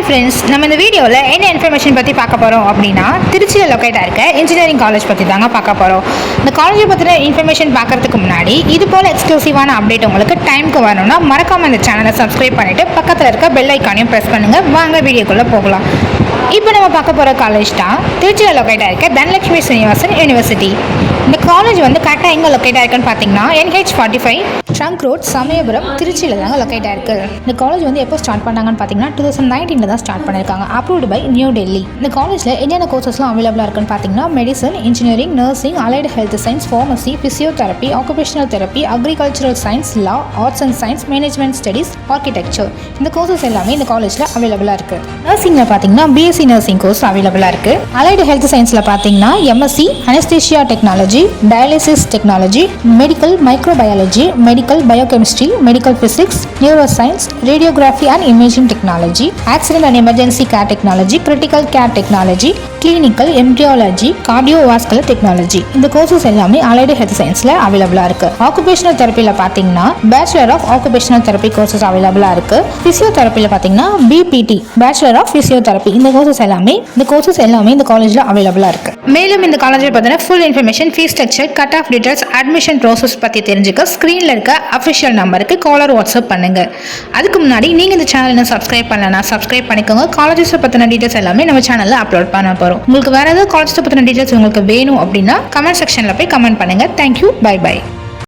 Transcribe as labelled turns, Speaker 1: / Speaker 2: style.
Speaker 1: Friends, நம்ம இந்த வீடியோவில் என்ன இன்ஃபர்மேஷன் பற்றி பார்க்க போகிறோம் அப்படின்னா, திருச்சியில் லொக்கேட்டாக இருக்க இன்ஜினியரிங் காலேஜ் பற்றி தாங்க பார்க்க போகிறோம். இந்த காலேஜை பற்றின இன்ஃபர்மேஷன் பார்க்கறதுக்கு முன்னாடி இது போல் எக்ஸ்க்ளூசிவான அப்டேட் உங்களுக்கு டைமுக்கு வரணும்னா மறக்காமல் இந்த சேனலை சப்ஸ்கிரைப் பண்ணிவிட்டு பக்கத்தில் இருக்க பெல் ஐக்கானையும் ப்ரெஸ் பண்ணுங்கள். வாங்க வீடியோக்குள்ளே போகலாம். இப்போ நம்ம பார்க்க போகிற காலேஜ் தான் திருச்சியில் லொக்கேட்டாக இருக்க தனலட்சுமி ஸ்ரீனிவாசன் யூனிவர்சிட்டி. இந்த காலேஜ் வந்து கரெக்டாக எங்கே லொக்கேட்டாக இருக்குன்னு பார்த்தீங்கன்னா NH45 ட்ரங்க் ரோட், சமயபுரம், திருச்சியில் தாங்க லொக்கேட்டாக இருக்குது. இந்த காலேஜ் வந்து எப்போ ஸ்டார்ட் பண்ணாங்கன்னு பார்த்தீங்கன்னா 2019 தான் ஸ்டார்ட் பண்ணியிருக்காங்க. Approved by New Delhi. இந்த காலேஜில் என்னென்ன கோர்சஸ்லாம் அவைலபிளாக இருக்குன்னு பார்த்தீங்கன்னா medicine, engineering, nursing, allied health science, pharmacy, physiotherapy, occupational therapy, agricultural science, law, arts and science, management studies, architecture. இந்த கோர்சஸ் எல்லாமே இந்த காலேஜில் அவைலபிளாக இருக்குது. நர்சிங்கில் பார்த்தீங்கன்னா BSc நர்சிங் கோர்ஸ் அவைலபிளாக இருக்குது. அலைடு ஹெல்த் சயின்ஸில் பார்த்தீங்கன்னா MSc anaesthesia technology, dialysis technology, medical microbiology, medical biochemistry, medical physics, neuro science, radiography and imaging technology, accident and emergency care technology, critical care technology, clinical embryology, cardiovascular technology. இந்த courses எல்லாமே allied health சயின்ஸில் அவைலபிளாக இருக்குது. Occupational தெரப்பியில் பார்த்தீங்கன்னா bachelor of occupational therapy courses அவைலபிளாக இருக்குது. ஃபிசியோதெரப்பியில் பார்த்தீங்கன்னா BPT, பேச்சுலர் ஆஃப் ஃபிசியோதெரப்பி. இந்த கோர்சஸ் எல்லாமே இந்த காலேஜில் அவைலபிளாக இருக்குது. மேலும் இந்த காலேஜை பற்றின full information, fees structure, cut off details, admission process பற்றி தெரிஞ்சுக்க ஸ்க்ரீனில் இருக்க அஃபிஷியல் நம்பருக்கு காலர் வாட்ஸ்அப் பண்ணுங்க. அதுக்கு முன்னாடி நீங்கள் இந்த சேனலை சப்ஸ்கிரைப் பண்ணலன்னா சப்ஸ்கிரைப் பண்ணிக்கோங்க. காலேஜஸை பற்றின டீடைல்ஸ் எல்லாமே நம்ம சேனலில் அப்லோட் பண்ண போகிறோம். உங்களுக்கு வேறு ஏதாவது காலேஜஸை பற்றின டீடைல்ஸ் உங்களுக்கு வேணும் அப்படின்னா கமெண்ட் செக்ஷனில் போய் கமெண்ட் பண்ணுங்கள். Thank you, bye by.